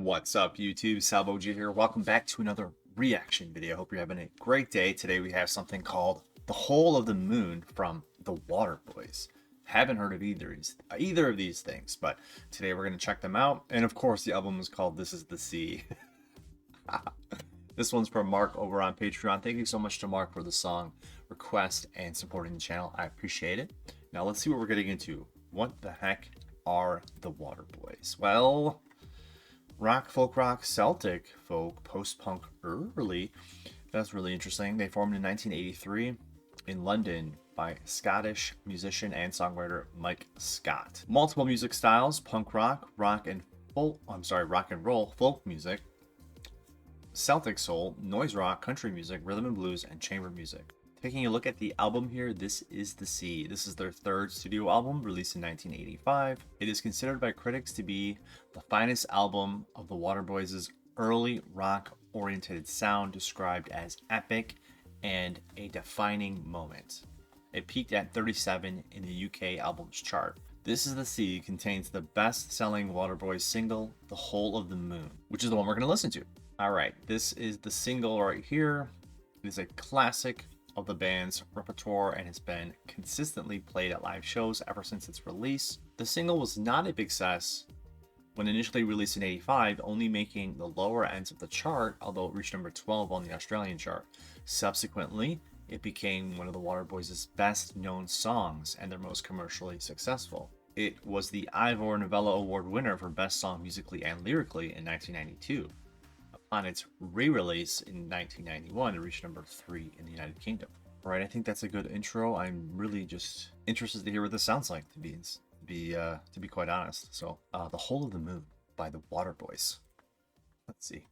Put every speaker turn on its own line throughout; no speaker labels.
What's up, YouTube? SalvoG here. Welcome back to another reaction video. Hope you're having a great day. Today we have something called The Whole of the Moon from the Waterboys. Haven't heard of either of these things, but today we're going to check them out. And of course, the album is called This Is the Sea. This one's from Mark over on Patreon. Thank you so much to Mark for the song request and supporting the channel. I appreciate it. Now let's see what we're getting into. What the heck are the Waterboys? Well, rock, folk rock, Celtic folk, post-punk early. That's really interesting. They formed in 1983 in London by Scottish musician and songwriter Mike Scott. Multiple music styles: punk rock, rock and roll, folk music, Celtic soul, noise rock, country music, rhythm and blues, and chamber music. Taking a look at the album here, This Is the Sea. This is their third studio album, released in 1985. It is considered by critics to be the finest album of the Waterboys' early rock-oriented sound, described as epic and a defining moment. It peaked at 37 in the UK albums chart. This Is the Sea contains the best-selling Waterboys single, The Whole of the Moon, which is the one we're going to listen to. Alright, this is the single right here. It is a classic of the band's repertoire and has been consistently played at live shows ever since its release. The single was not a big success when initially released in '85, only making the lower ends of the chart, although it reached number 12 on the Australian chart. Subsequently, it became one of the Waterboys' best known songs and their most commercially successful. It was the Ivor Novello Award winner for Best Song Musically and Lyrically in 1992. On its re-release in 1991, it reached number 3 in the United Kingdom. All right, I think that's a good intro. I'm really just interested to hear what this sounds like, to be quite honest. So, The Whole of the Moon by the Waterboys. Let's see.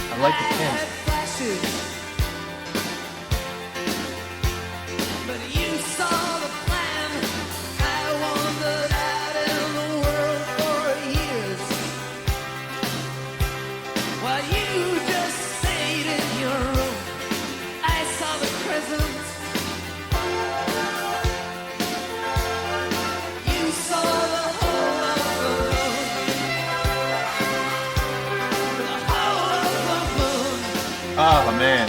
I like the pen.
But you saw the plan. I wandered out in the world for years, while you just stayed in your room. I saw the presents. You saw the whole of the moon. The whole of the moon.
Oh man.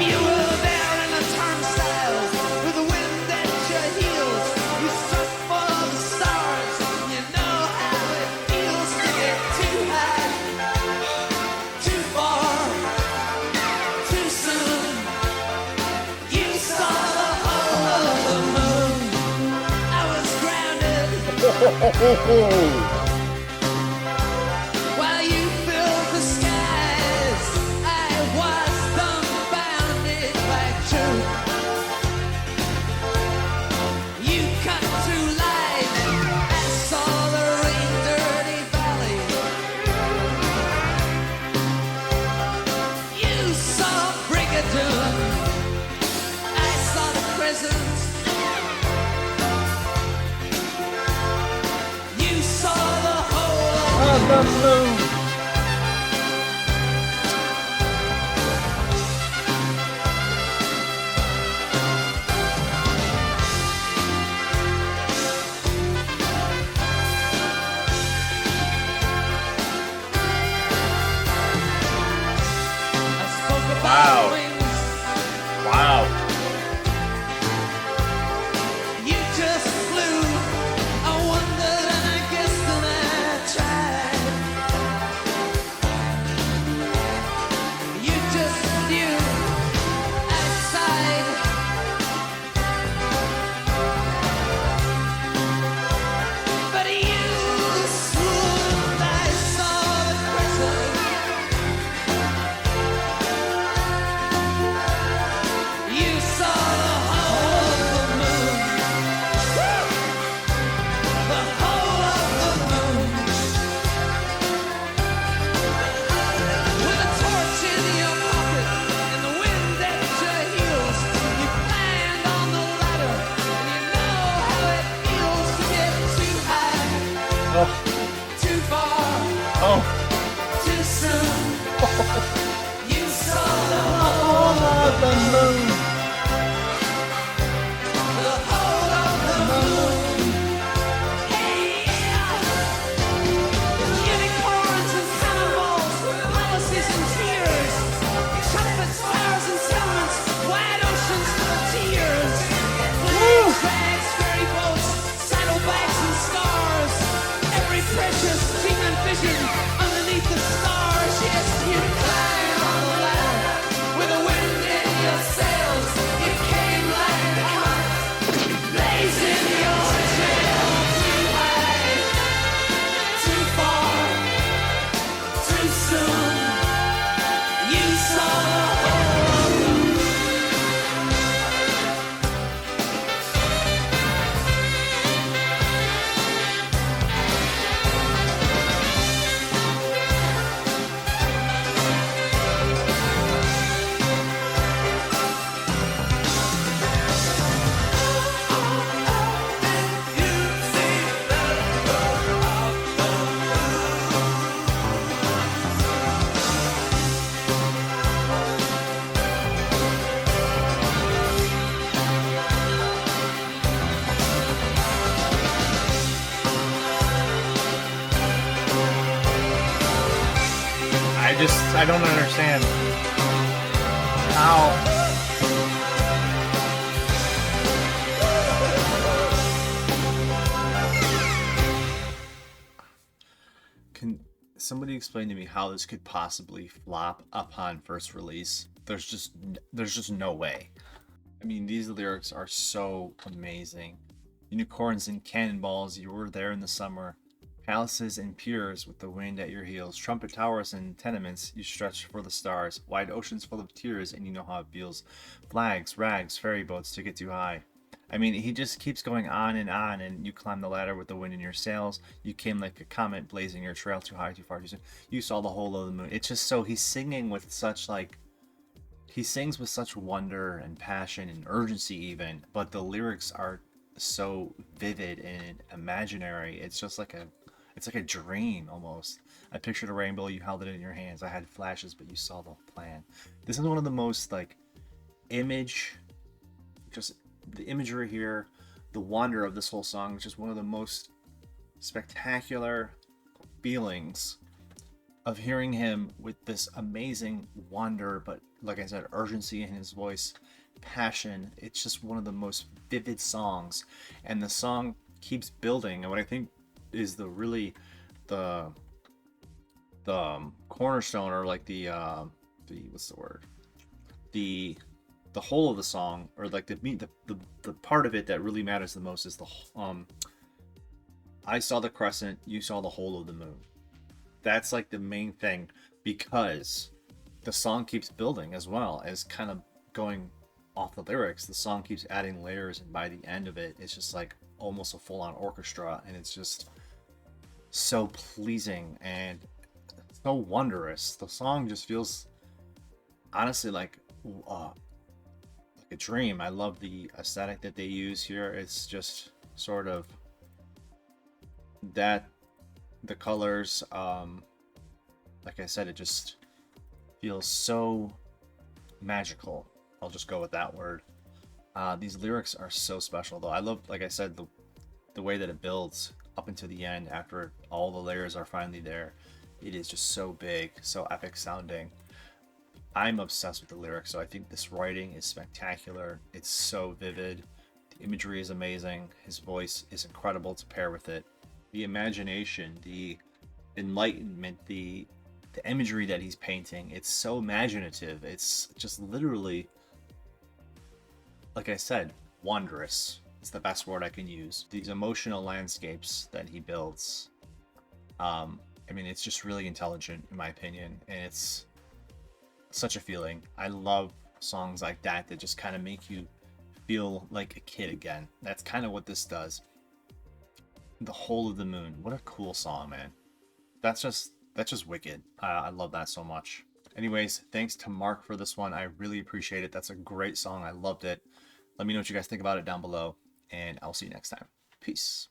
You were there in the turnstiles with the wind at your heels. You searched for the stars. You know how it feels to get too high, too far, too soon. You saw the whole of the moon. I was grounded. While you filled the skies, I was dumbfounded by truth. You cut through light, I saw the rain-dirty valley. You saw Brigadoon, I saw the presents. You saw the whole of the
moon.
I spoke about
Wow.
wings.
Wow.
You just flew. I wondered and I guessed and I tried. Too far,
Oh.
too soon. You saw the
The moon.
whole of the moon. Hey, yeah. Unicorns and cannonballs, palaces and tears. Trumpets, flowers and settlements, wide oceans full of tears. Flags, flags, ferry boats, saddlebags and scars. Every precious thing and vision underneath the stars. Yes, you climb on the ladder with the wind in your sails. You came like a comet, blazing your trail. Too high, too far, too soon. You saw the whole of the
I don't understand how. Can somebody explain to me how this could possibly flop upon first release? There's just no way. I mean, these lyrics are so amazing. Unicorns and cannonballs, you were there in the summer. Palaces and piers with the wind at your heels. Trumpet towers and tenements, you stretch for the stars. Wide oceans full of tears, and you know how it feels. Flags, rags, ferry boats to get too high. I mean, he just keeps going on, and you climb the ladder with the wind in your sails. You came like a comet, blazing your trail too high, too far, too soon. You saw the whole of the moon. It's just so, he's singing with such, like, he sings with such wonder and passion and urgency even, but the lyrics are so vivid and imaginary. It's just like it's like a dream almost. I pictured a rainbow, you held it in your hands. I had flashes, but you saw the plan. This is one of the most, like, just the imagery here, the wonder of this whole song is just one of the most spectacular feelings of hearing him with this amazing wonder, but like I said, urgency in his voice, passion. It's just one of the most vivid songs, and the song keeps building. And what I think is the cornerstone, or like the what's the word, the whole of the song, or like the part of it that really matters the most is the I saw the crescent, you saw the whole of the moon. That's like the main thing, because the song keeps building as well as kind of going off the lyrics. The song keeps adding layers, and by the end of it, it's just like almost a full-on orchestra, and it's just so pleasing and so wondrous. The song just feels honestly like a dream. I love the aesthetic that they use here. It's just sort of that, the colors, like I said, it just feels so magical. I'll just go with that word. These lyrics are so special though. I love, like I said, the way that it builds up into the end after all the layers are finally there. It is just so big, so epic sounding. I'm obsessed with the lyrics, so I think this writing is spectacular. It's so vivid. The imagery is amazing. His voice is incredible to pair with it. The imagination, the enlightenment, the imagery that he's painting, it's so imaginative. It's just literally, like I said, wondrous. It's the best word I can use. These emotional landscapes that he builds, I mean, it's just really intelligent in my opinion, and it's such a feeling. I love songs like that just kind of make you feel like a kid again. That's kind of what this does. The Whole of the Moon, what a cool song, man. That's just wicked. I love that so much. Anyways, thanks to Mark for this one. I really appreciate it. That's a great song. I loved it. Let me know what you guys think about it down below, and I'll see you next time. Peace.